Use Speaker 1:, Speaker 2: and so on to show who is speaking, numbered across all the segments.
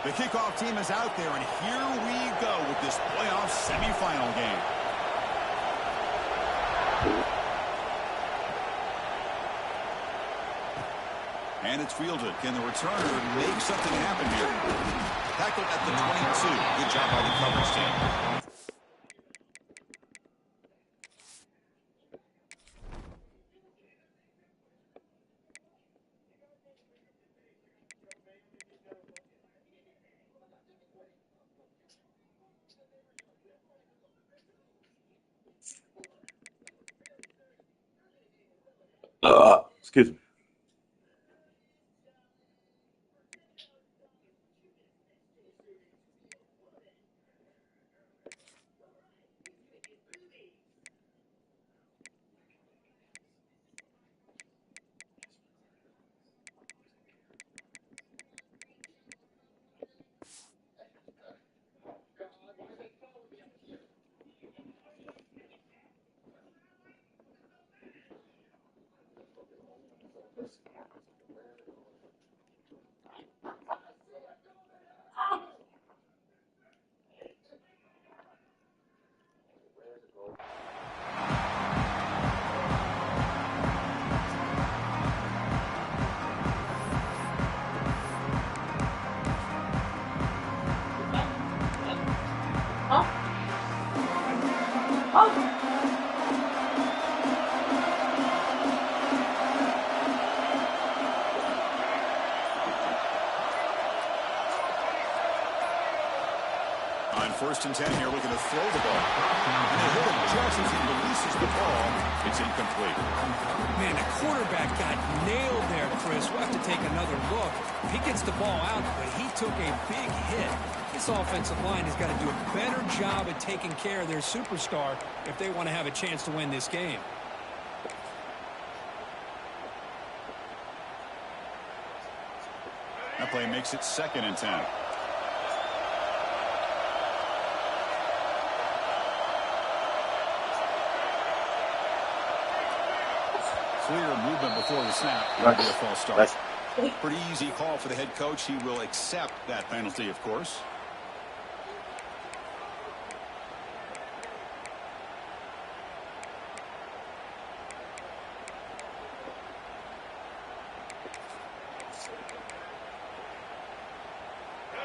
Speaker 1: The kickoff team is out there, and here we go with this playoff semifinal game. And it's fielded. Can the returner make something happen here? Tackled at the 22. Good job by the coverage team.
Speaker 2: Excuse me.
Speaker 1: On 1st and 10 here, looking to throw the ball. And they hit him just as he releases the ball. It's incomplete.
Speaker 3: Man, the quarterback got nailed there, Chris. We'll have to take another look. He gets the ball out, but he took a big hit. This offensive line has got to do a better job at taking care of their superstar if they want to have a chance to win this game.
Speaker 1: That play makes it 2nd and 10. Clear movement before the snap. That'll be a false start. Pretty easy call for the head coach. He will accept that penalty, of course.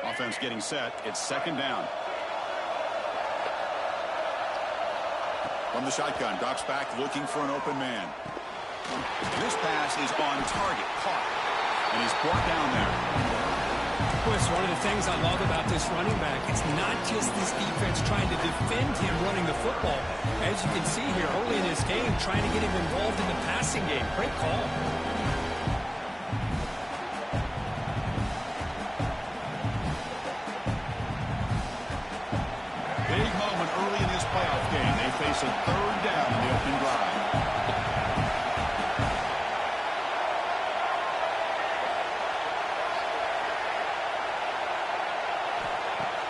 Speaker 1: Offense getting set. It's 2nd down. From the shotgun, drops back looking for an open man. This pass is on target, caught, and he's brought down there.
Speaker 3: Chris, one of the things I love about this running back, it's not just this defense trying to defend him running the football. As you can see here early in this game, trying to get him involved in the passing game. Great call.
Speaker 1: Big moment early in this playoff game. They face a 3rd down in the opening drive.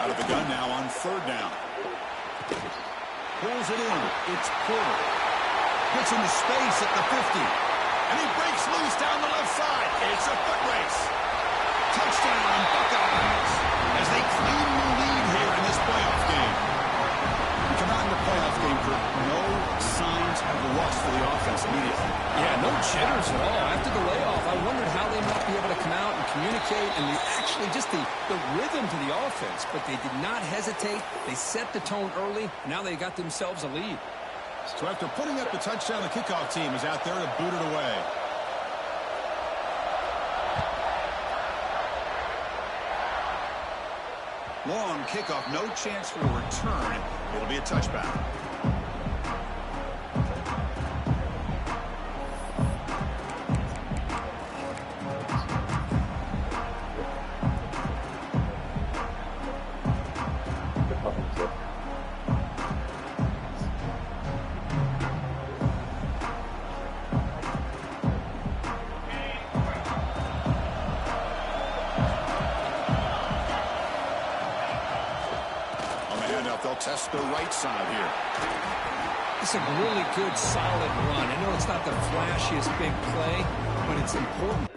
Speaker 1: Out of the gun now on 3rd down. Pulls it in. It's Porter. Gets into space at the 50. And he breaks loose down the left side. It's a foot race. Touchdown, Buckeyes. As they claim the lead here in this playoff game. We come out in the playoff game for no signs of rust for the offense immediately.
Speaker 3: Yeah, no jitters at all. After the layoff, I wondered how they might be able to come out and communicate and actually just the rhythm to the offense. But they did not hesitate. They set the tone early. Now they got themselves a lead.
Speaker 1: So after putting up the touchdown, the kickoff team is out there to boot it away. Long kickoff, no chance for a return. It'll be a touchback. They'll test the right side here.
Speaker 3: It's a really good, solid run. I know it's not the flashiest big play, but it's important.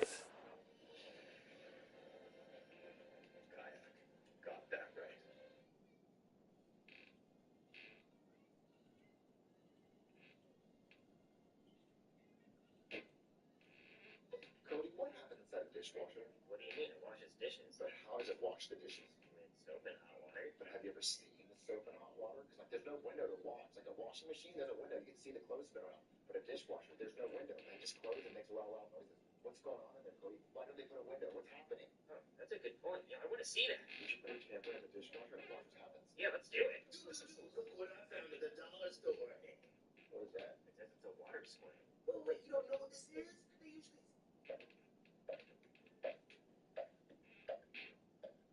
Speaker 4: dishwasher?
Speaker 5: What do you mean? It washes dishes.
Speaker 4: But how does it wash the dishes?
Speaker 5: With soap and hot water.
Speaker 4: But have you ever seen the soap and hot water? Because like, there's no window to wash. Like a washing machine, there's a window. You can see the clothes spin around. But a dishwasher, there's no window. And it just closes and makes loud noises. What's going on in there, Cody? Why don't they put a window? What's happening?
Speaker 5: Huh, that's a good point. Yeah, I want to see that.
Speaker 4: You should put a camera in the dishwasher and watch what happens.
Speaker 5: Yeah, let's do it.
Speaker 4: Look what I found at the dollar store. What is that?
Speaker 5: It says it's a water spray.
Speaker 4: Well, wait, you don't know what this is? They usually...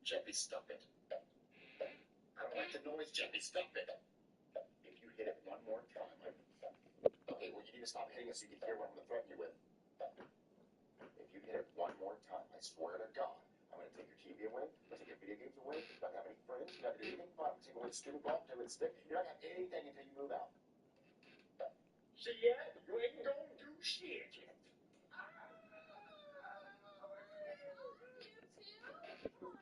Speaker 4: Jeppy, stop it. I don't like the noise, Jeppy, stop it. If you hit it one more time, okay, well, you need to stop hitting it so you can hear what I'm going to threaten you with. If you hit it one more time, I swear to God, I'm going to take your TV away, I'm going to take your video games away, you're not going to have any friends, you're not going to do anything fun, I'm going to take away the stupid ball, take away the stick, you're not going to have anything until you move out. See yet? You ain't going to do shit yet.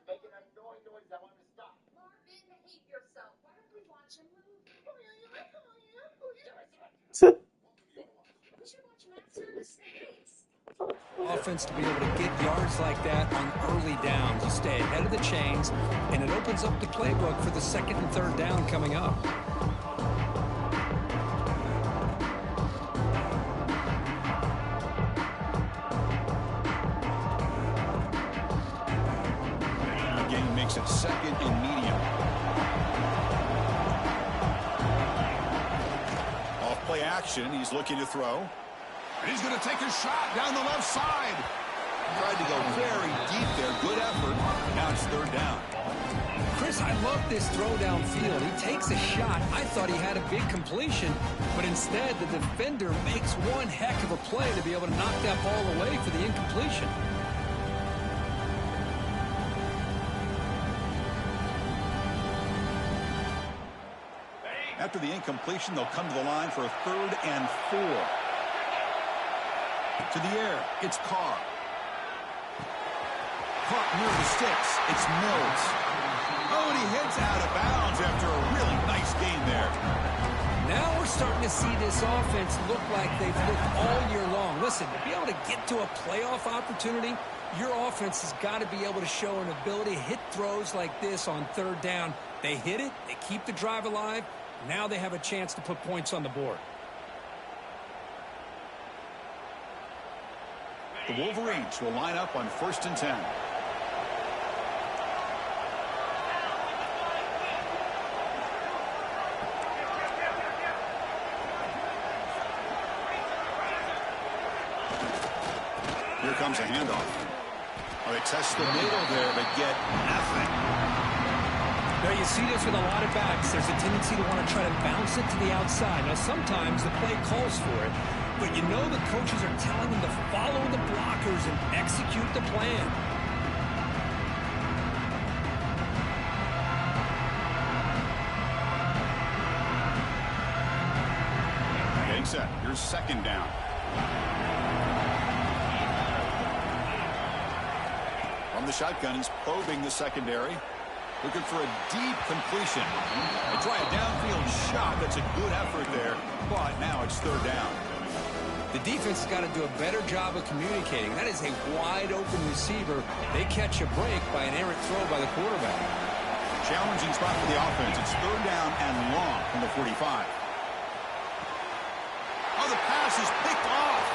Speaker 4: Making annoying noise, I want him to stop.
Speaker 6: Marvin, behave yourself. Why don't we watch a movie? We should watch Master of the Snakes.
Speaker 3: Offense to be able to get yards like that on early downs. You stay ahead of the chains, and it opens up the playbook for the second and third down coming up.
Speaker 1: Game makes it second and medium. Off play action, he's looking to throw. And he's going to take a shot down the left side. Tried to go very deep there. Good effort. Now it's third down.
Speaker 3: Chris, I love this throw downfield. He takes a shot. I thought he had a big completion, but instead the defender makes one heck of a play to be able to knock that ball away for the incompletion.
Speaker 1: After the incompletion, they'll come to the line for a 3rd and 4. To the air, it's Carr. Caught near the sticks, it's Mills. Oh, and he heads out of bounds after a really nice game there.
Speaker 3: Now we're starting to see this offense look like they've looked all year long. Listen, to be able to get to a playoff opportunity, your offense has got to be able to show an ability to hit throws like this on third down. They hit it, they keep the drive alive. Now they have a chance to put points on the board.
Speaker 1: The Wolverines will line up on 1st and 10. Here comes a handoff. Oh, they test the middle there, but get nothing.
Speaker 3: Now you see this with a lot of backs. There's a tendency to want to try to bounce it to the outside. Now sometimes the play calls for it, but you know the coaches are telling them to follow the blockers and execute the plan.
Speaker 1: Getting set. Here's 2nd down. From the shotgun, he's probing the secondary. Looking for a deep completion. They try a downfield shot. That's a good effort there. But now it's 3rd down.
Speaker 3: The defense has got to do a better job of communicating. That is a wide-open receiver. They catch a break by an errant throw by the quarterback.
Speaker 1: Challenging spot for the offense. It's 3rd down and long from the 45. Oh, the pass is picked off.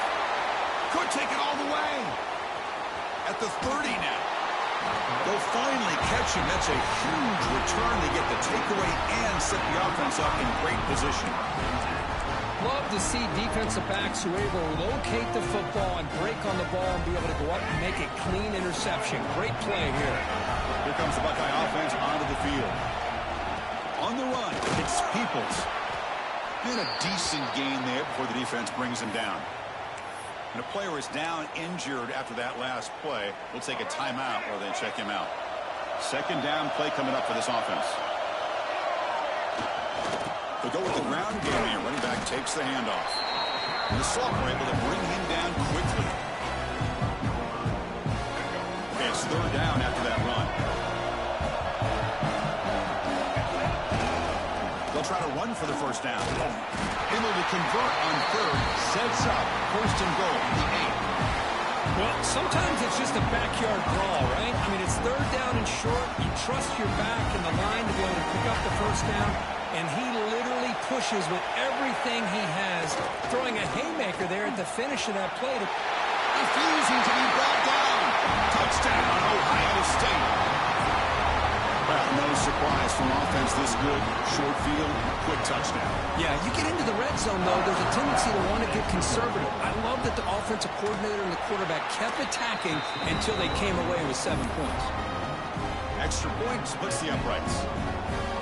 Speaker 1: Could take it all the way. At the 30 now. They'll finally catch him. That's a huge return to get the takeaway and set the offense up in great position.
Speaker 3: Love to see defensive backs who are able to locate the football and break on the ball and be able to go up and make a clean interception. Great play here.
Speaker 1: Here comes the Buckeye offense onto the field. On the run, it's Peoples. Been a decent gain there before the defense brings him down. And a player is down injured after that last play. We'll take a timeout while they check him out. 2nd down play coming up for this offense. They'll go with the ground game here. Running back takes the handoff. And the Soft were able to bring him down quickly. Okay, it's 3rd down after that run. They'll try to run for the 1st down. Able to convert on 3rd. Sets up 1st and goal. The 8.
Speaker 3: Well, sometimes it's just a backyard brawl, right? I mean, it's third down and short. You trust your back and the line to be able to pick up the first down, and he literally pushes with everything he has, throwing a haymaker there at the finish of that play.
Speaker 1: Refusing to be brought down. Touchdown, Ohio State. Well, no surprise from offense this good. Short field, quick touchdown.
Speaker 3: Yeah, you get into the red zone, though, there's a tendency to want to get conservative. I love that the offensive coordinator and the quarterback kept attacking until they came away with 7 points.
Speaker 1: Extra point splits the uprights.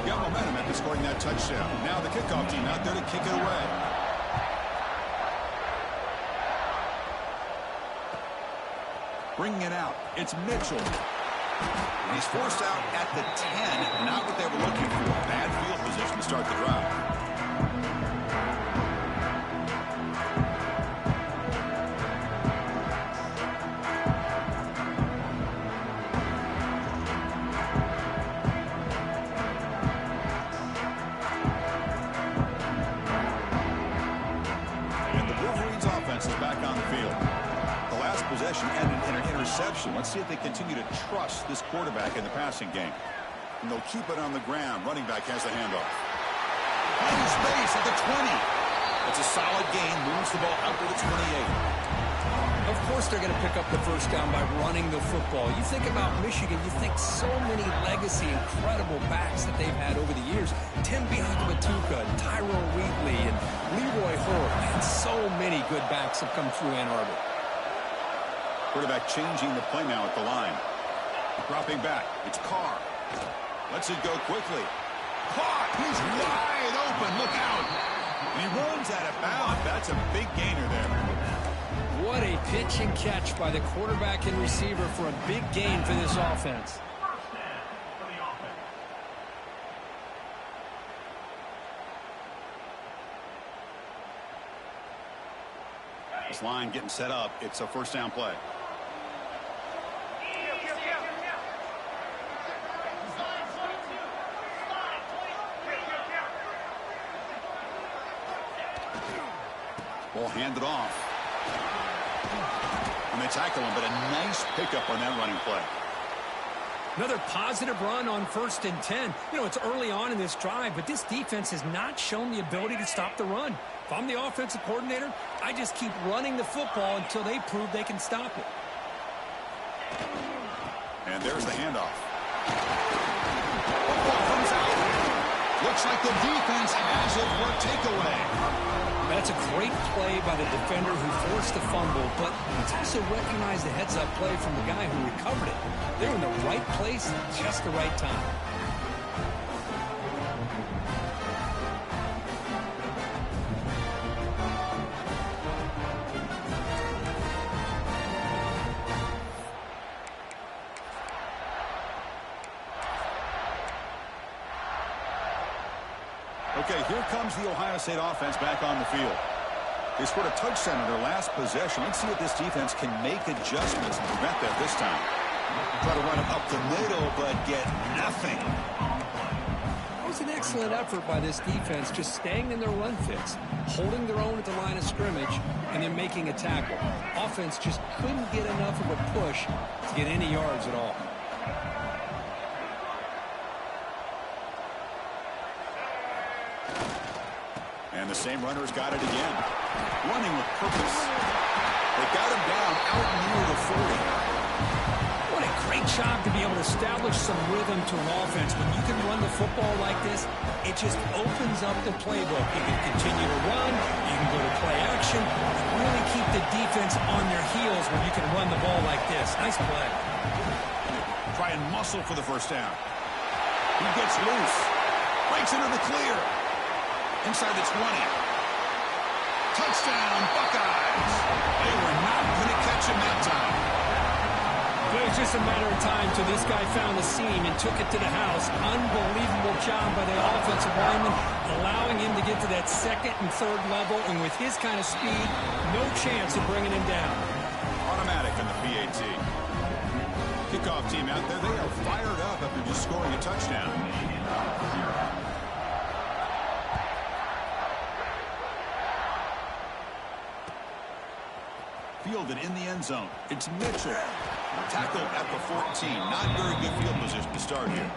Speaker 1: Got momentum after scoring that touchdown. Now the kickoff team out there to kick it away. Bringing it out, it's Mitchell. And he's forced out at the 10, not what they were looking for. Bad field position to start the drive. And the Wolverines offense is back on the field. The last possession ended in an interception. Let's see if they continue to trust this quarterback in the passing game. And they'll keep it on the ground. Running back has the handoff. In space at the 20. It's a solid gain. Moves the ball out to the 28.
Speaker 3: Of course they're going to pick up the first down by running the football. You think about Michigan, you think so many legacy, incredible backs that they've had over the years. Tim Biakabatuka, Tyrone Wheatley, and Leroy Hort. Man, so many good backs have come through Ann Arbor.
Speaker 1: Quarterback changing the play now at the line. Dropping back. It's Carr. Lets it go quickly. Caught. He's wide open. Look out. And he runs out of bounds. That's a big gainer there.
Speaker 3: What a pitch and catch by the quarterback and receiver for a big gain for this offense.
Speaker 1: This line getting set up. It's a first down play. Ball handed off. And they tackle him, but a nice pickup on that running play.
Speaker 3: Another positive run on 1st and 10. You know, it's early on in this drive, but this defense has not shown the ability to stop the run. If I'm the offensive coordinator, I just keep running the football until they prove they can stop it.
Speaker 1: And there's the handoff. Football comes out. Looks like the defense has it for a takeaway.
Speaker 3: That's a great play by the defender who forced the fumble, but it's also recognized the heads-up play from the guy who recovered it. They're in the right place at just the right time.
Speaker 1: Okay, here comes the Ohio State offense back on the field. They scored a touchdown in their last possession. Let's see if this defense can make adjustments and prevent that this time. Try to run it up the middle, but get nothing.
Speaker 3: That was an excellent effort by this defense, just staying in their run fits, holding their own at the line of scrimmage, and then making a tackle. Offense just couldn't get enough of a push to get any yards at all.
Speaker 1: And the same runner's got it again. Running with purpose. They got him down out near the 40.
Speaker 3: What a great job to be able to establish some rhythm to an offense. When you can run the football like this, it just opens up the playbook. You can continue to run, you can go to play action, really keep the defense on their heels when you can run the ball like this. Nice play.
Speaker 1: Try and muscle for the first down. He gets loose. Breaks into the clear. Inside the 20. Touchdown, Buckeyes. They were not going to catch him that time.
Speaker 3: It was just a matter of time till this guy found the seam and took it to the house. Unbelievable job by the offensive lineman, allowing him to get to that second and third level, and with his kind of speed, no chance of bringing him down.
Speaker 1: Automatic on the PAT. Kickoff team out there, they are fired up after just scoring a touchdown. fielded in the end zone. It's Mitchell. Tackled at the 14. Not very good field position to start here.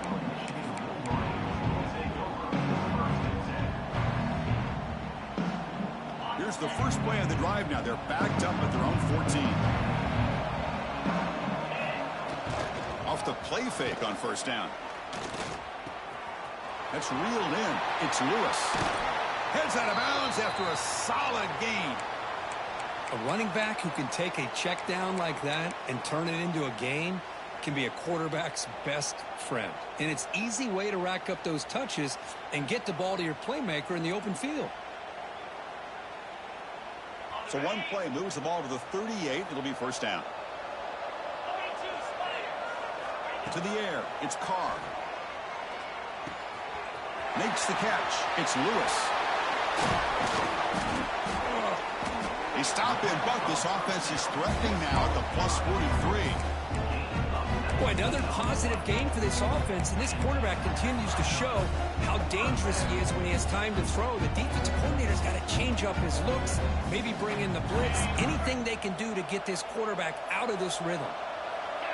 Speaker 1: Here's the first play of the drive now. They're backed up at their own 14. Off the play fake on first down. That's reeled in. It's Lewis. Heads out of bounds after a solid gain.
Speaker 3: A running back who can take a check down like that and turn it into a gain can be a quarterback's best friend. And it's an easy way to rack up those touches and get the ball to your playmaker in the open field.
Speaker 1: So one play moves the ball to the 38. It'll be first down. To the air. It's Carr. Makes the catch. It's Lewis. They stop in, but this offense is threatening now at the plus 43.
Speaker 3: Boy, another positive game for this offense, and this quarterback continues to show how dangerous he is when he has time to throw. The defensive coordinator's got to change up his looks, maybe bring in the blitz, anything they can do to get this quarterback out of this rhythm.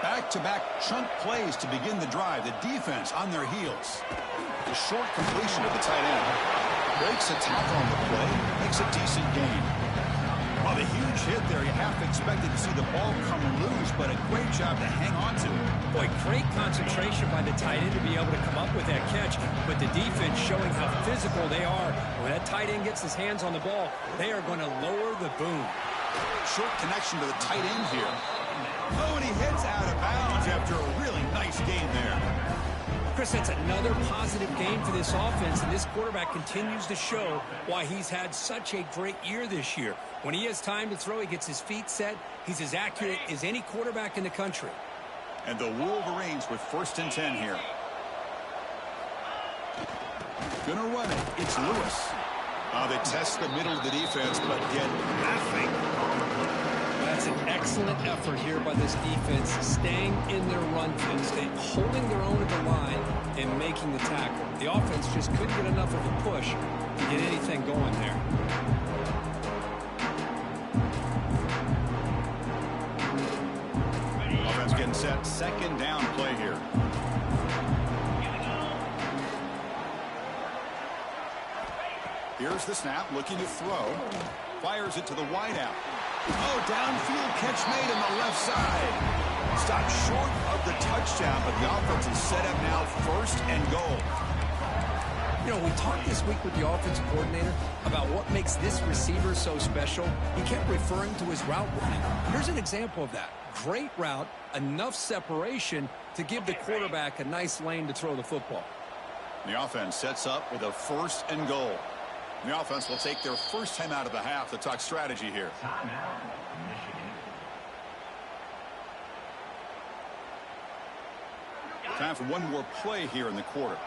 Speaker 1: Back-to-back chunk plays to begin the drive. The defense on their heels. The short completion of the tight end. Breaks a tackle on the play. Makes a decent gain. Well, the huge hit there, you half expected to see the ball come loose, but a great job to hang on to it.
Speaker 3: Boy, great concentration by the tight end to be able to come up with that catch, but the defense showing how physical they are. When that tight end gets his hands on the ball, they are going to lower the boom.
Speaker 1: Short connection to the tight end here. Oh, and he heads out of bounds after a really nice game there.
Speaker 3: Chris, that's another positive game for this offense, and this quarterback continues to show why he's had such a great year this year. When he has time to throw, he gets his feet set. He's as accurate as any quarterback in the country.
Speaker 1: And the Wolverines with 1st and 10 here. Gonna run it. It's Lewis. They test the middle of the defense, but get nothing.
Speaker 3: That's an excellent effort here by this defense, staying in their run fit, holding their own at the line and making the tackle. The offense just couldn't get enough of a push to get anything going there.
Speaker 1: Offense getting set. 2nd down play here. Here's the snap, looking to throw. Fires it to the wideout. Oh, downfield catch made on the left side. Stopped short of the touchdown, but the offense is set up now 1st and goal.
Speaker 3: You know, we talked this week with the offensive coordinator about what makes this receiver so special. He kept referring to his route running. Here's an example of that. Great route, enough separation to give the quarterback a nice lane to throw the football.
Speaker 1: The offense sets up with a 1st and goal. The offense will take their first time out of the half to talk strategy here. Time for one more play here in the quarter.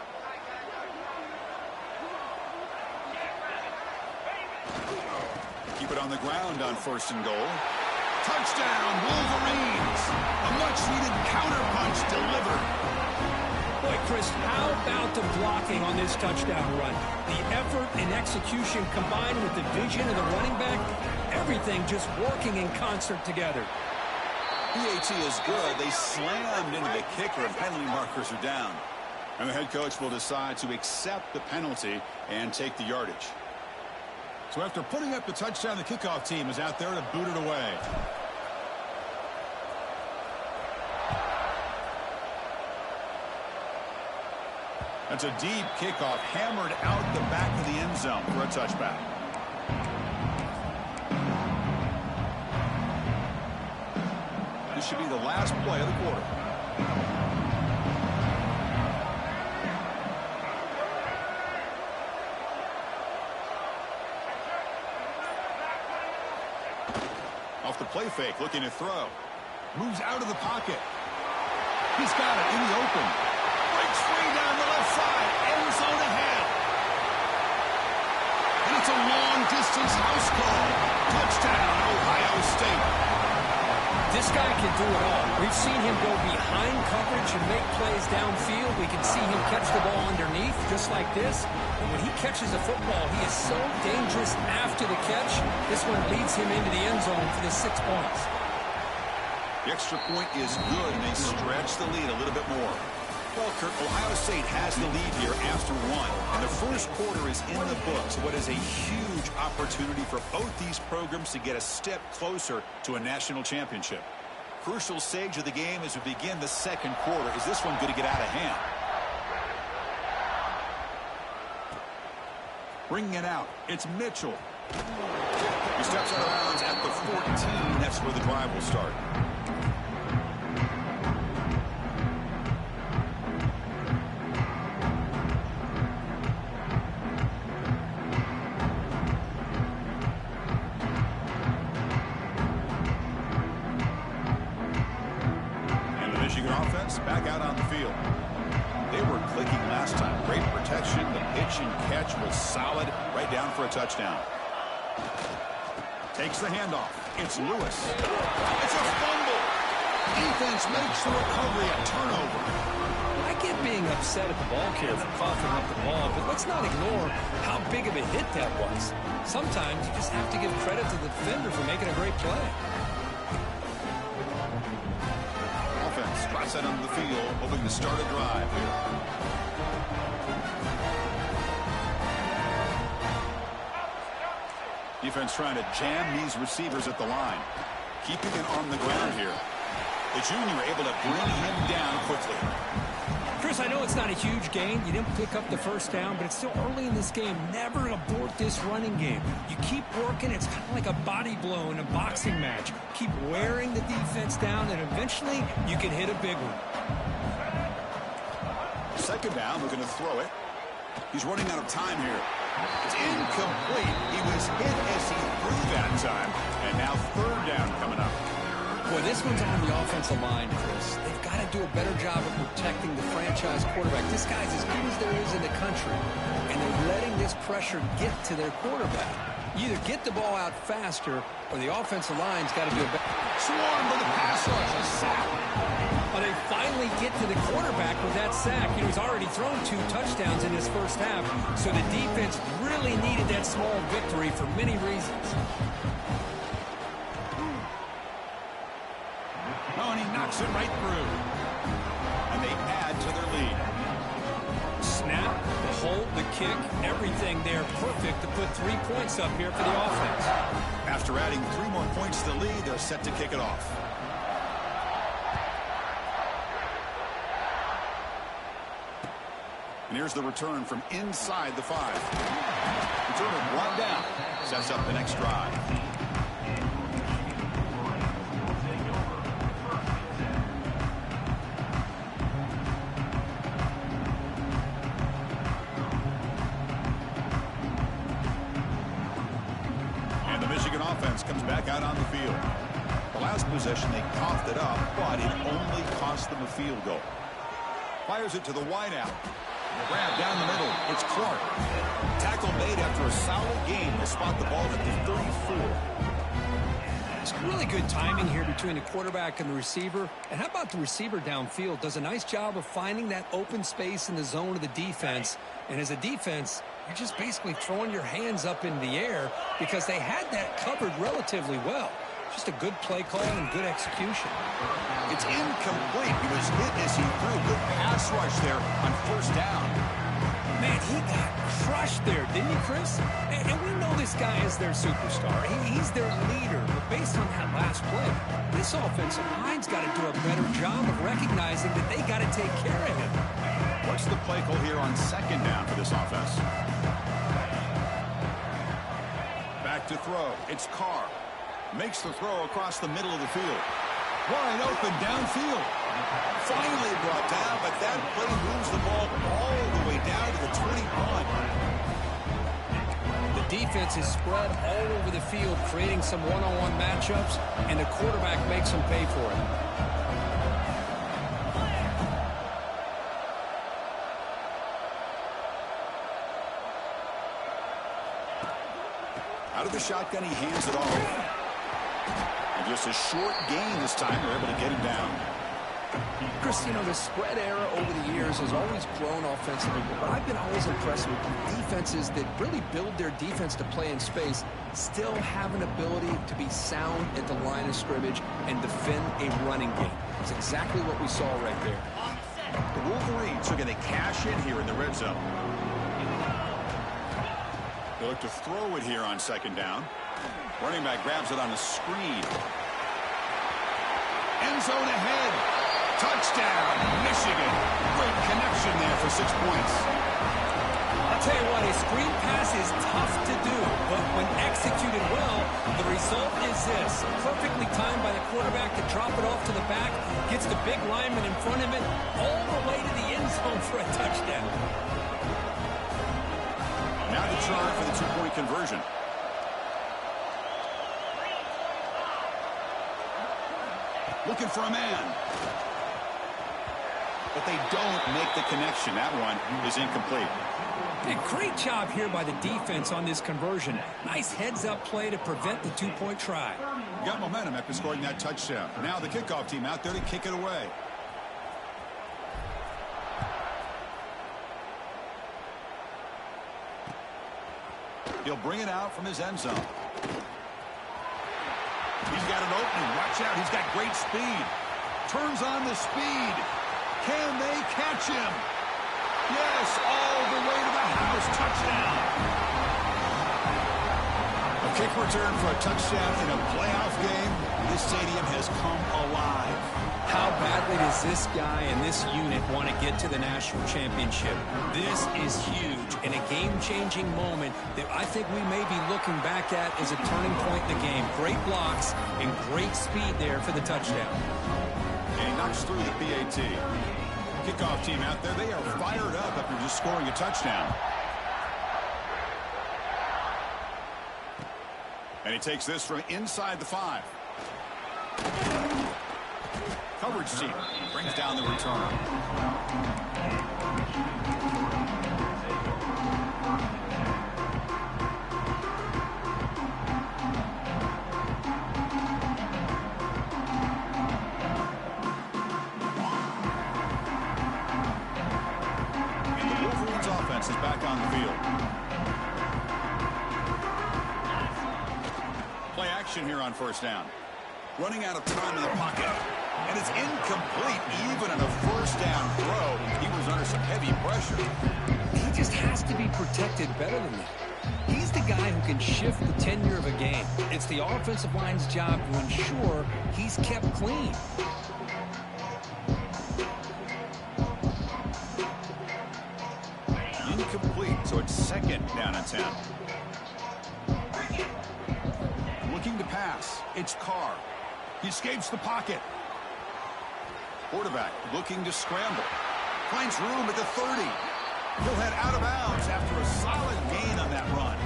Speaker 1: Keep it on the ground on 1st and goal. Touchdown, Wolverines! A much-needed counterpunch delivered.
Speaker 3: Boy, Chris, how about the blocking on this touchdown run? The effort and execution combined with the vision of the running back, everything just working in concert together.
Speaker 1: PAT is good. They slammed into the kicker and penalty markers are down. And the head coach will decide to accept the penalty and take the yardage. So after putting up the touchdown, the kickoff team is out there to boot it away. That's a deep kickoff, hammered out the back of the end zone for a touchback. This should be the last play of the quarter. Off the play fake, looking to throw. Moves out of the pocket. He's got it in the open. Breaks free down the left side. End zone ahead. And it's a long-distance house call. Touchdown, Ohio State.
Speaker 3: This guy can do it all. We've seen him go behind coverage and make plays downfield. We can see him catch the ball underneath, just like this. And when he catches a football, he is so dangerous after the catch. This one leads him into the end zone for the 6 points.
Speaker 1: The extra point is good, and they stretch the lead a little bit more. Well, Kurt, Ohio State has the lead here after one, and the first quarter is in the books. What is a huge opportunity for both these programs to get a step closer to a national championship. Crucial stage of the game as we begin the second quarter. Is this one going to get out of hand? Bringing it out, it's Mitchell. He steps out of bounds at the 14. That's where the drive will start. Offense back out on the field. They were clicking last time. Great protection. The pitch and catch was solid. Right down for a touchdown. Takes the handoff. It's Lewis. It's a fumble. Defense makes the recovery a turnover.
Speaker 3: I get being upset at the ball carrier for coughing up the ball, but let's not ignore how big of a hit that was. Sometimes you just have to give credit to the defender for making a great play.
Speaker 1: Drops that onto the field, hoping to start a drive here. Defense trying to jam these receivers at the line. Keeping it on the ground here. The junior able to bring him down quickly.
Speaker 3: Chris, I know it's not a huge gain. You didn't pick up the first down, but it's still early in this game. Never abort this running game. You keep working. It's kind of like a body blow in a boxing match. Keep wearing the defense down, and eventually you can hit a big one.
Speaker 1: Second down, we're going to throw it. He's running out of time here. It's incomplete. He was hit as he threw that time, and now third down coming up.
Speaker 3: Boy, this one's on the offensive line, Chris. They've got to do a better job of protecting the franchise quarterback. This guy's as good as there is in the country, and they're letting this pressure get to their quarterback. You either get the ball out faster, or the offensive line's got to do a better.
Speaker 1: Swarm with a pass rush, a sack.
Speaker 3: Well, they finally get to the quarterback with that sack. You know, he's already thrown 2 touchdowns in his first half, so the defense really needed that small victory for many reasons.
Speaker 1: Oh, and he knocks it right through. And they add to their lead.
Speaker 3: Snap, the hold, the kick, everything there perfect to put 3 points up here for the offense.
Speaker 1: After adding 3 more points to the lead, they're set to kick it off. And here's the return from inside the 5. Return it brought down. Sets up the next drive. Offense comes back out on the field. The last possession, they coughed it up, but it only cost them a field goal. Fires it to the wideout. Grab down the middle. It's Clark. Tackle made after a solid game. They spot the ball at the 34.
Speaker 3: It's really good timing here between the quarterback and the receiver. And how about the receiver downfield? Does a nice job of finding that open space in the zone of the defense. And as a defense, you're just basically throwing your hands up in the air because they had that covered relatively well. Just a good play call and good execution.
Speaker 1: It's incomplete. He was hit as he threw. Good pass rush there on first down.
Speaker 3: Man, he got crushed there, didn't he, Chris? And we know this guy is their superstar. He's their leader. But based on that last play, this offensive line's got to do a better job of recognizing that they got to take care of him.
Speaker 1: What's the play call here on second down for this offense? Back to throw. It's Carr. Makes the throw across the middle of the field. Wide open downfield. Finally brought down, but that play moves the ball all the way down to the 21.
Speaker 3: The defense is spread all over the field, creating some one-on-one matchups, and the quarterback makes them pay for it. Out
Speaker 1: of the shotgun, he hands it off. And Just a short gain this time. They're able to get him down.
Speaker 3: Chris, you know, the spread era over the years has always grown offensively, but I've been always impressed with defenses that really build their defense to play in space, still have an ability to be sound at the line of scrimmage and defend a running game. It's exactly what we saw right there.
Speaker 1: The Wolverines are going to cash in here in the red zone. They look to throw it here on second down. Running back grabs it on a screen. End zone ahead. Touchdown, Michigan. Great connection there for 6 points.
Speaker 3: I'll tell you what, a screen pass is tough to do, but when executed well, the result is this. Perfectly timed by the quarterback to drop it off to the back, gets the big lineman in front of it, all the way to the end zone for a touchdown.
Speaker 1: Now to try for the two-point conversion. Looking for a man. But they don't make the connection. That one is incomplete.
Speaker 3: A great job here by the defense on this conversion. Nice heads-up play to prevent the two-point try.
Speaker 1: Got momentum after scoring that touchdown. Now the kickoff team out there to kick it away. He'll bring it out from his end zone. He's got an opening. Watch out. He's got great speed. Turns on the speed. Can they catch him? Yes, all the way to the house. Touchdown. A kick return for a touchdown in a playoff game. This stadium has come alive.
Speaker 3: How badly does this guy and this unit want to get to the national championship? This is huge and a game-changing moment that I think we may be looking back at as a turning point in the game. Great blocks and great speed there for the touchdown.
Speaker 1: And he knocks through the PAT. Kickoff team out there, they are fired up after just scoring a touchdown. And he takes this from inside the 5. Coverage team brings down the return. And the Wolverines offense is back on the field. Play action here on first down. Running out of time in the pocket. And it's incomplete. Even on a first down throw, he was under some heavy pressure.
Speaker 3: He just has to be protected better than that. He's the guy who can shift the tenure of a game. It's the offensive line's job to ensure he's kept clean.
Speaker 1: Incomplete, so it's second down and 10. Looking to pass. It's Carr. He escapes the pocket. Quarterback looking to scramble. Finds room at the 30. He'll head out of bounds after a solid gain on that run.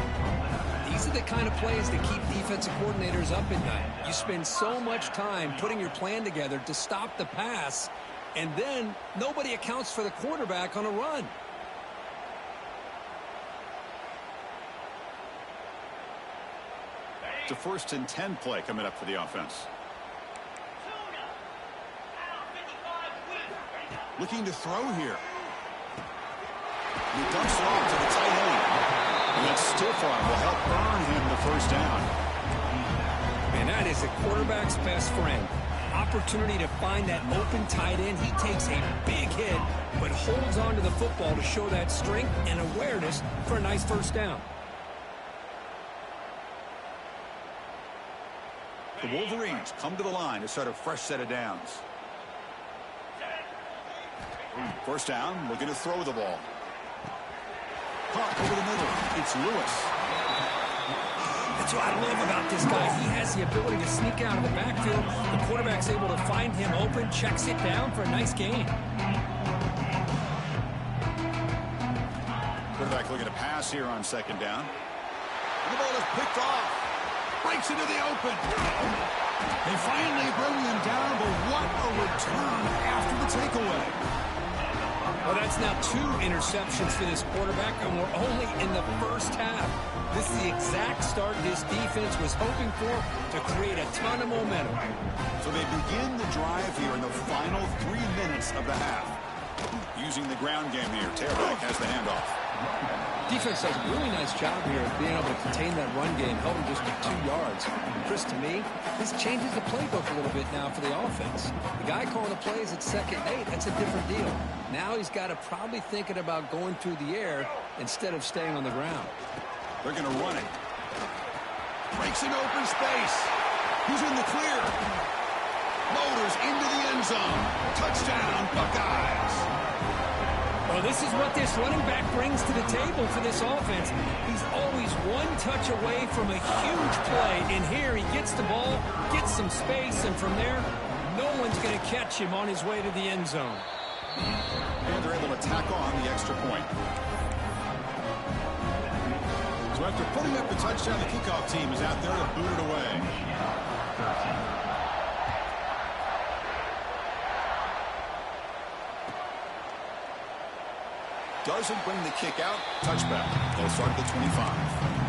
Speaker 3: These are the kind of plays that keep defensive coordinators up at night. You spend so much time putting your plan together to stop the pass, and then nobody accounts for the quarterback on a run.
Speaker 1: It's a 1st and 10 play coming up for the offense. Looking to throw here. He dumps it off to the tight end. And that stiff arm will help earn him the first down.
Speaker 3: And that is a quarterback's best friend. Opportunity to find that open tight end. He takes a big hit, but holds on to the football to show that strength and awareness for a nice first down.
Speaker 1: The Wolverines come to the line to start a fresh set of downs. First down, looking to throw the ball. Caught over the middle. It's Lewis.
Speaker 3: That's what I love about this guy. He has the ability to sneak out of the backfield. The quarterback's able to find him open, checks it down for a nice gain.
Speaker 1: Quarterback looking to pass here on second down. And the ball is picked off. Breaks into the open. They finally bring him down, but what a return after the takeaway.
Speaker 3: Well, that's now 2 interceptions for this quarterback, and we're only in the first half. This is the exact start this defense was hoping for to create a ton of momentum.
Speaker 1: So they begin the drive here in the final 3 minutes of the half. Using the ground game here, Tailback has the handoff.
Speaker 3: Defense does a really nice job here of being able to contain that run game, held him just to 2 yards. Chris, to me, this changes the playbook a little bit now for the offense. The guy calling the plays at 2nd and 8, that's a different deal. Now he's got to probably thinking about going through the air instead of staying on the ground.
Speaker 1: They're going to run it. Breaks an open space. Who's in the clear? Motors into the end zone. Touchdown, Buckeyes.
Speaker 3: Well, this is what this running back brings to the table for this offense. He's always 1 touch away from a huge play. And here he gets the ball, gets some space, and from there, no one's going to catch him on his way to the end zone.
Speaker 1: And they're able to tack on the extra point. So after putting up the touchdown, the kickoff team is out there to boot it away. Doesn't bring the kick out. Touchback. They'll start at the 25.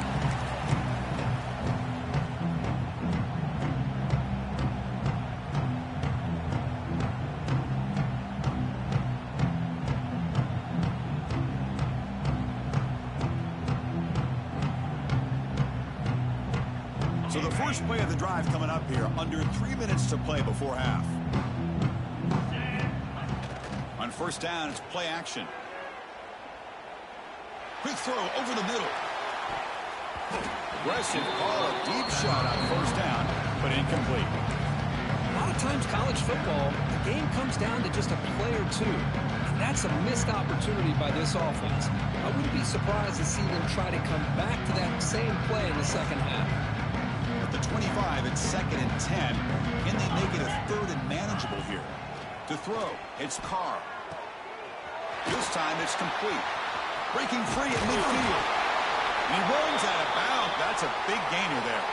Speaker 1: So the first play of the drive coming up here. Under 3 minutes to play before half. On first down, it's play action. Quick throw over the middle. Aggressive call, a deep shot on first down, but incomplete.
Speaker 3: A lot of times college football, the game comes down to just a play or two. And that's a missed opportunity by this offense. I wouldn't be surprised to see them try to come back to that same play in the second half.
Speaker 1: At the 25, it's 2nd and 10. Can they make it a 3rd and manageable here? To throw, it's Carr. This time it's complete. Breaking free at midfield. And he runs out of bounds. That's a big gainer there.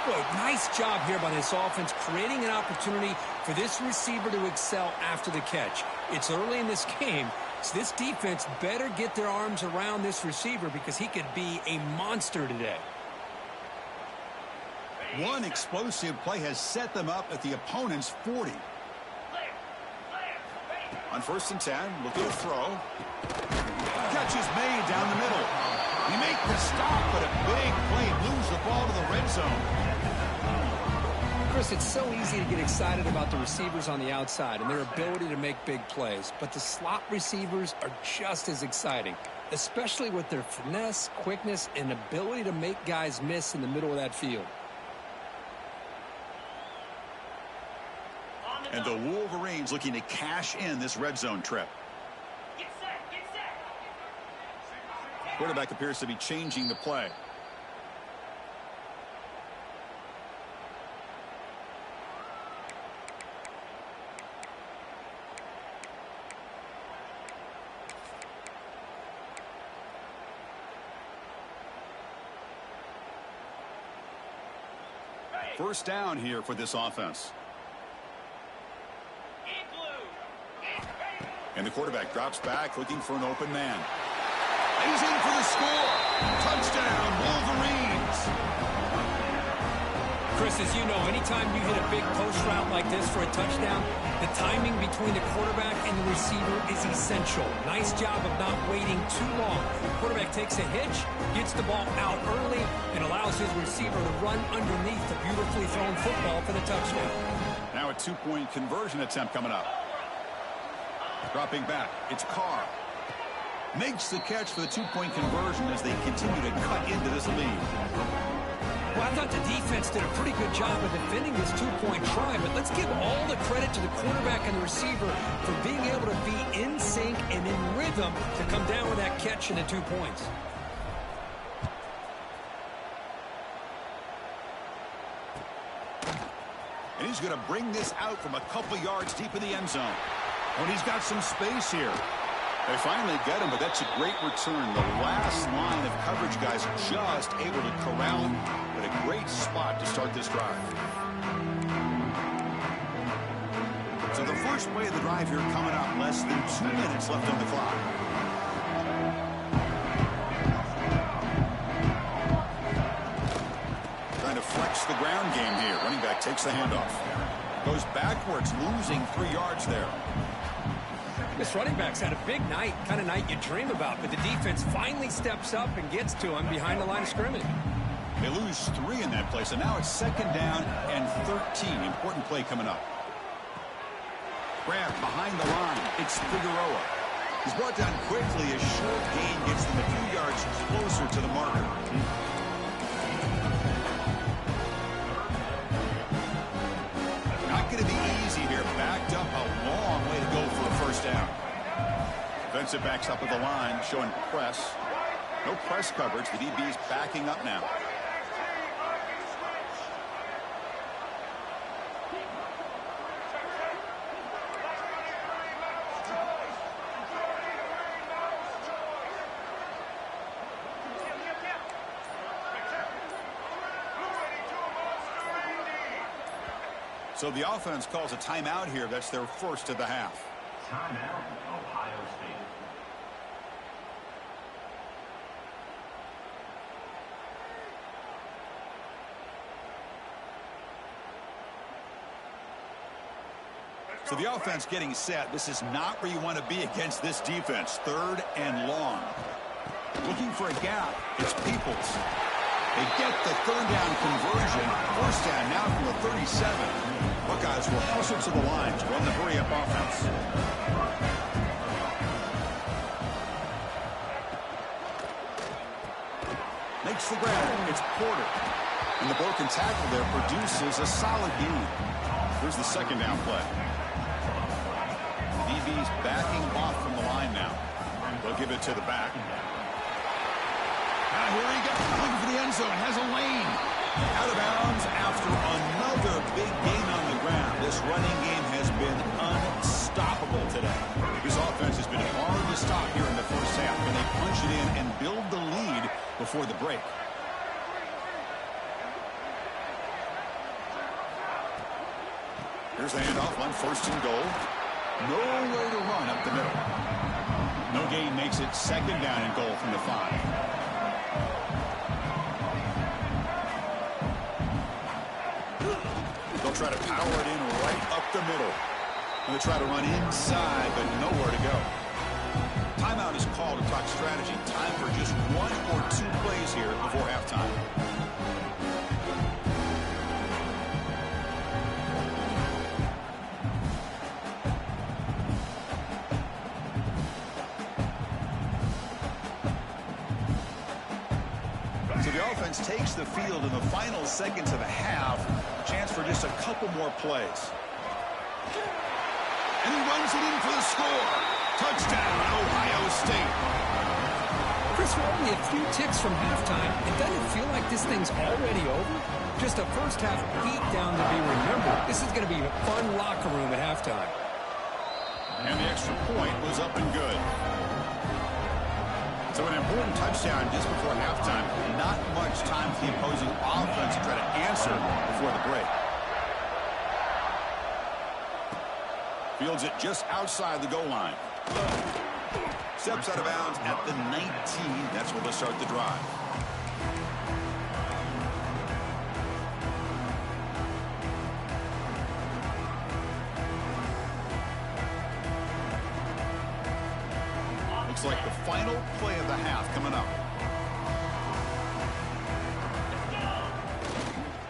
Speaker 3: Boy, nice job here by this offense, creating an opportunity for this receiver to excel after the catch. It's early in this game, so this defense better get their arms around this receiver because he could be a monster today.
Speaker 1: One explosive play has set them up at the opponent's 40. On 1st and 10, looking to throw. Catch is made down the middle. He make the stop, but a big play moves the ball to the red zone.
Speaker 3: Chris, it's so easy to get excited about the receivers on the outside and their ability to make big plays, but the slot receivers are just as exciting, especially with their finesse, quickness, and ability to make guys miss in the middle of that field.
Speaker 1: And the Wolverines looking to cash in this red zone trip. Quarterback appears to be changing the play. First down here for this offense. And the quarterback drops back looking for an open man. He's in for the score. Touchdown, Wolverines.
Speaker 3: Chris, as you know, anytime you hit a big post route like this for a touchdown, the timing between the quarterback and the receiver is essential. Nice job of not waiting too long. The quarterback takes a hitch, gets the ball out early, and allows his receiver to run underneath the beautifully thrown football for the touchdown.
Speaker 1: Now a 2-point conversion attempt coming up. Dropping back, it's Carr. Makes the catch for the 2-point conversion as they continue to cut into this lead.
Speaker 3: Well, I thought the defense did a pretty good job of defending this 2-point try, but let's give all the credit to the quarterback and the receiver for being able to be in sync and in rhythm to come down with that catch and the 2 points.
Speaker 1: And he's going to bring this out from a couple yards deep in the end zone. When he's got some space here. They finally get him, but that's a great return. The last line of coverage guys just able to corral him, but a great spot to start this drive. So the first First play of the drive here coming up. Less than 2 minutes left on the clock. Trying to flex the ground game here. Running back takes the handoff. Goes backwards, losing 3 yards there.
Speaker 3: This running back's had a big night, kind of night you dream about, but the defense finally steps up and gets to him behind the line of scrimmage.
Speaker 1: They lose 3 in that play, so now it's 2nd down and 13. Important play coming up. Grab behind the line. It's Figueroa. He's brought down quickly. A short gain gets them a few yards closer to the marker. Not going to be easy here. Backed up a long way to go for a first down. Defensive backs up at the line, showing press. No press coverage. The DB's backing up now. So the offense calls a timeout here. That's their first of the half.
Speaker 7: Timeout, Ohio State.
Speaker 1: So the offense getting set. This is not where you want to be against this defense. 3rd and long. Looking for a gap. It's Peoples. They get the 3rd down conversion. First down now from the 37. Buckeyes will hustle to the line to run the hurry-up offense. Makes the grab. It's Porter. And the broken tackle there produces a solid gain. Here's the 2nd down play. DB's backing off from the line now. They'll give it to the back. Now here he goes, looking for the end zone, has a lane. Out of bounds after another big gain on the ground. This running game has been unstoppable today. This offense has been hard to stop here in the first half. Can they punch it in and build the lead before the break? Here's the handoff on 1st and goal. Nowhere to run up the middle. No gain makes it 2nd down and goal from the 5. They'll try to power it in right up the middle. And they try to run inside, but nowhere to go. Timeout is called to talk strategy. Time for just 1 or 2 plays here before halftime. So the offense takes the field in the final seconds of the half. Chance for just a couple more plays. And he runs it in for the score. Touchdown, Ohio State.
Speaker 3: Chris, we're only a few ticks from halftime. It doesn't feel like this thing's already over. Just a first half beatdown to be remembered. This is going to be a fun locker room at halftime.
Speaker 1: And the extra point was up and good. So an important touchdown just before halftime. Not much time for the opposing offense to try to answer before the break. Fields it just outside the goal line. Steps out of bounds at the 19. That's where they'll start the drive. Looks like the final play of the half coming up.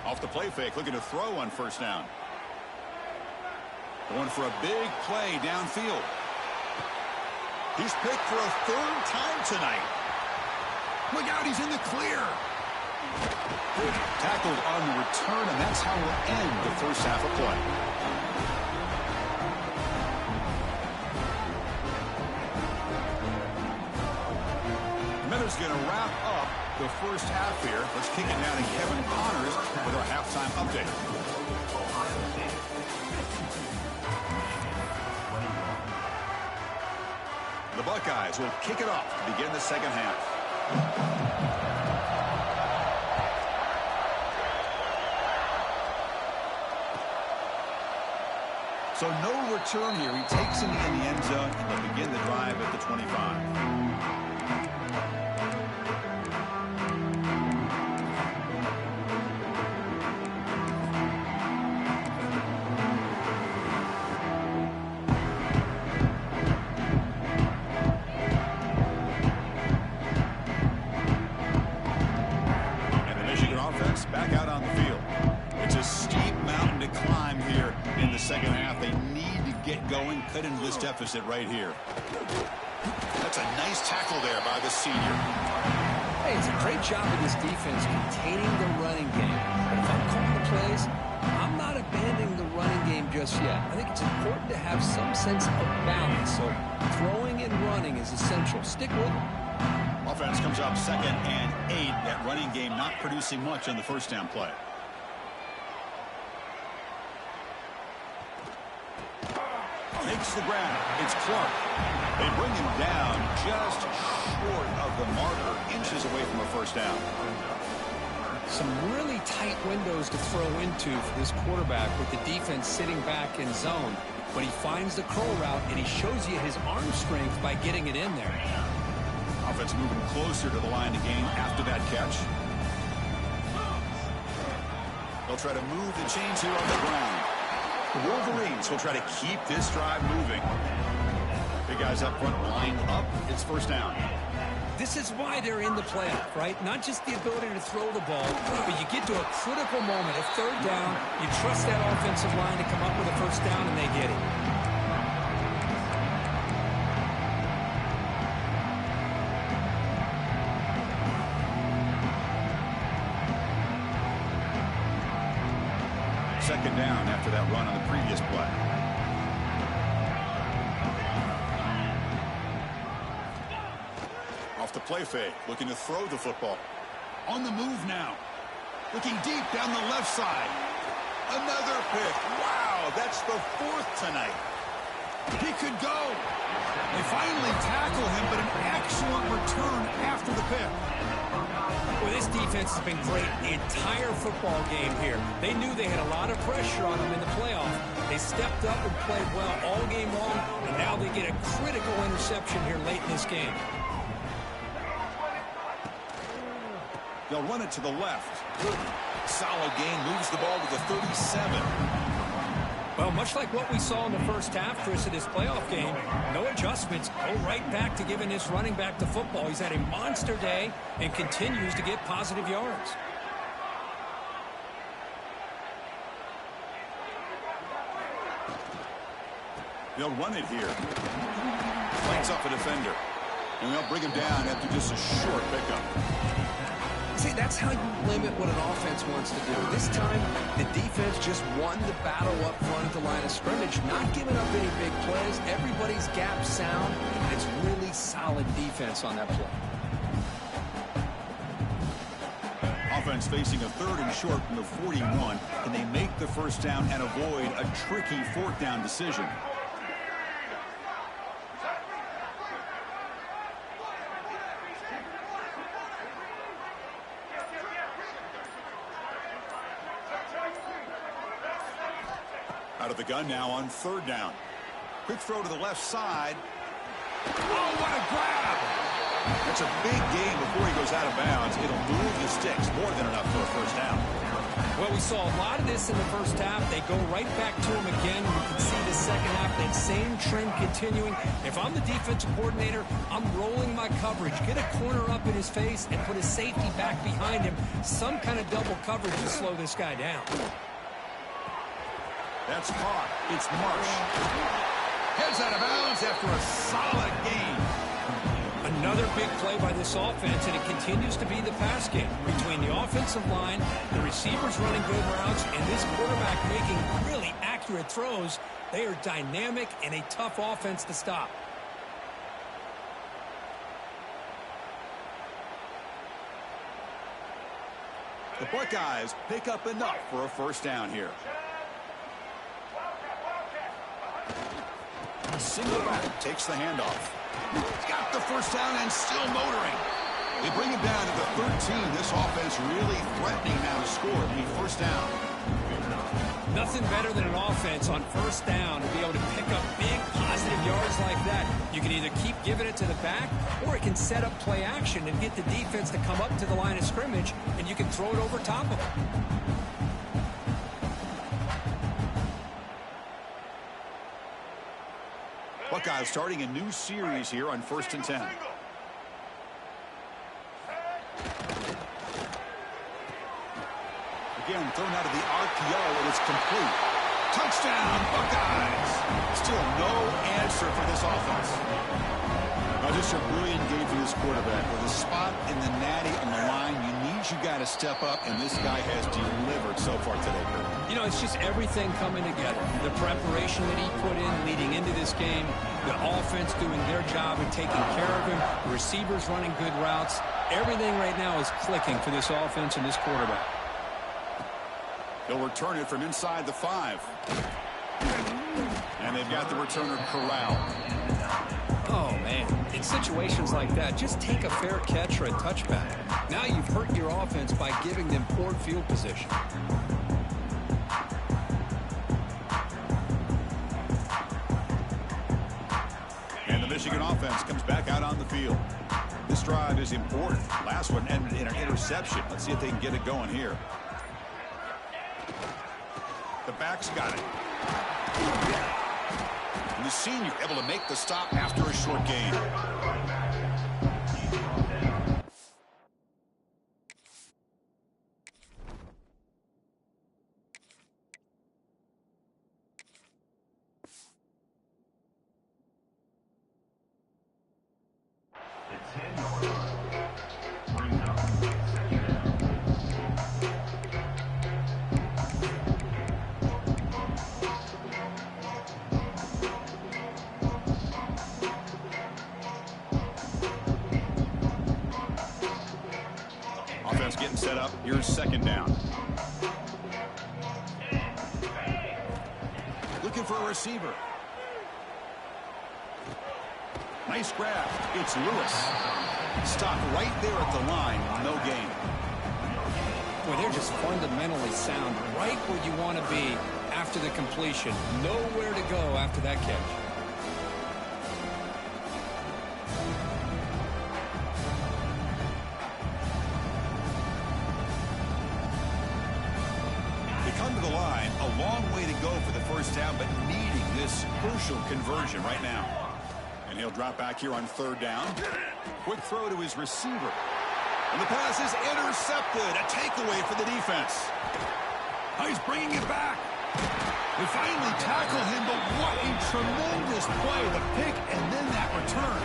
Speaker 1: Off the play fake, looking to throw on 1st down. Going for a big play downfield. He's picked for a 3rd time tonight. Look out, he's in the clear. Tackled on the return, and that's how we'll end the first half of play. Miller's going to wrap up the first half here. Let's kick it down to Kevin Connors with our halftime update. The Buckeyes will kick it off to begin the second half. So no return here. He takes him in the end zone, and they'll begin the drive at the 25. Back out on the field. It's a steep mountain to climb here in the second half. They need to get going, cut into this deficit right here. That's a nice tackle there by the senior.
Speaker 3: Hey, it's a great job of this defense containing the running game. But if I'm calling the plays, I'm not abandoning the running game just yet. I think it's important to have some sense of balance. So throwing and running is essential. Stick with it.
Speaker 1: Offense comes up 2nd and 8. That running game not producing much on the first down play. Takes the ground. It's Clark. They bring him down just short of the marker, inches away from a first down.
Speaker 3: Some really tight windows to throw into for this quarterback with the defense sitting back in zone. But he finds the curl route, and he shows you his arm strength by getting it in there.
Speaker 1: Offense moving closer to the line of game after that catch. They'll try to move the chains here on the ground. The Wolverines will try to keep this drive moving. Big guys up front, lined up. It's first down.
Speaker 3: This is why they're in the playoff, right? Not just the ability to throw the ball, but you get to a critical moment, a third down, you trust that offensive line to come up with a first down, and they get it.
Speaker 1: Second down after that run on the previous play. Off the play fake, looking to throw the football. On the move now. Looking deep down the left side. Another pick. Wow, that's the 4th tonight. He could go. They finally tackle him, but an excellent return after the pick.
Speaker 3: Well, this defense has been great the entire football game here. They knew they had a lot of pressure on them in the playoff. They stepped up and played well all game long, and now they get a critical interception here late in this game.
Speaker 1: They'll run it to the left. Solid gain, moves the ball to the 37.
Speaker 3: Well, much like what we saw in the first half, Chris, of this playoff game, no adjustments. Go right back to giving this running back the football. He's had a monster day and continues to get positive yards.
Speaker 1: They'll run it here. Flanks off a defender. And they'll bring him down after just a short pickup.
Speaker 3: See, that's how you limit what an offense wants to do. This time, the defense just won the battle up front at the line of scrimmage, not giving up any big plays. Everybody's gap sound, and it's really solid defense on that play.
Speaker 1: Offense facing a 3rd and short from the 41. Can they make the first down and avoid a tricky 4th down decision? Out of the gun now on 3rd down. Quick throw to the left side. Oh, what a grab! That's a big gain before he goes out of bounds. It'll move the sticks, more than enough for a first down.
Speaker 3: Well, we saw a lot of this in the first half. They go right back to him again. You can see the second half, that same trend continuing. If I'm the defensive coordinator, I'm rolling my coverage. Get a corner up in his face and put a safety back behind him. Some kind of double coverage to slow this guy down.
Speaker 1: That's caught. It's Marsh. Heads out of bounds after a solid gain.
Speaker 3: Another big play by this offense, and it continues to be the pass game. Between the offensive line, the receivers running good routes, and this quarterback making really accurate throws, they are dynamic and a tough offense to stop.
Speaker 1: The Buckeyes pick up enough for a first down here. Single back, takes the handoff. Got the first down and still motoring. They bring him down to the 13. This offense really threatening now to score. First down.
Speaker 3: Nothing better than an offense on first down to be able to pick up big positive yards like that. You can either keep giving it to the back, or it can set up play action and get the defense to come up to the line of scrimmage, and you can throw it over top of them.
Speaker 1: Buckeyes starting a new series here on 1st and 10. Again, thrown out of the RPO, and it's complete. Touchdown, Buckeyes! Still no answer for this offense. Now, just a brilliant game for this quarterback. With a spot in the natty on the line, you got to step up, and this guy has delivered so far today, Kurt.
Speaker 3: You know, it's just everything coming together. The preparation that he put in leading into this game, the offense doing their job and taking care of him, the receivers running good routes. Everything right now is clicking for this offense and this quarterback.
Speaker 1: They'll return it from inside the 5. And they've got the returner corralled.
Speaker 3: Oh, man. In situations like that, just take a fair catch or a touchback. Now you've hurt your offense by giving them poor field position.
Speaker 1: And the Michigan offense comes back out on the field. This drive is important. Last one ended in an interception. Let's see if they can get it going here. The back's got it. And the senior able to make the stop after a short gain.
Speaker 7: It's hit or brings up second down.
Speaker 1: Offense getting set up. Here's second down. Looking for a receiver. Nice grab. It's Lewis. Stopped right there at the line. No gain.
Speaker 3: Boy, they're just fundamentally sound right where you want to be after the completion. Nowhere to go after that catch.
Speaker 1: They come to the line. A long way to go for the first down, but needing this crucial conversion right now. And he'll drop back here on third down. Quick throw to his receiver. And the pass is intercepted. A takeaway for the defense. Oh, he's bringing it back. They finally tackle him, but what a tremendous play. The pick and then that return.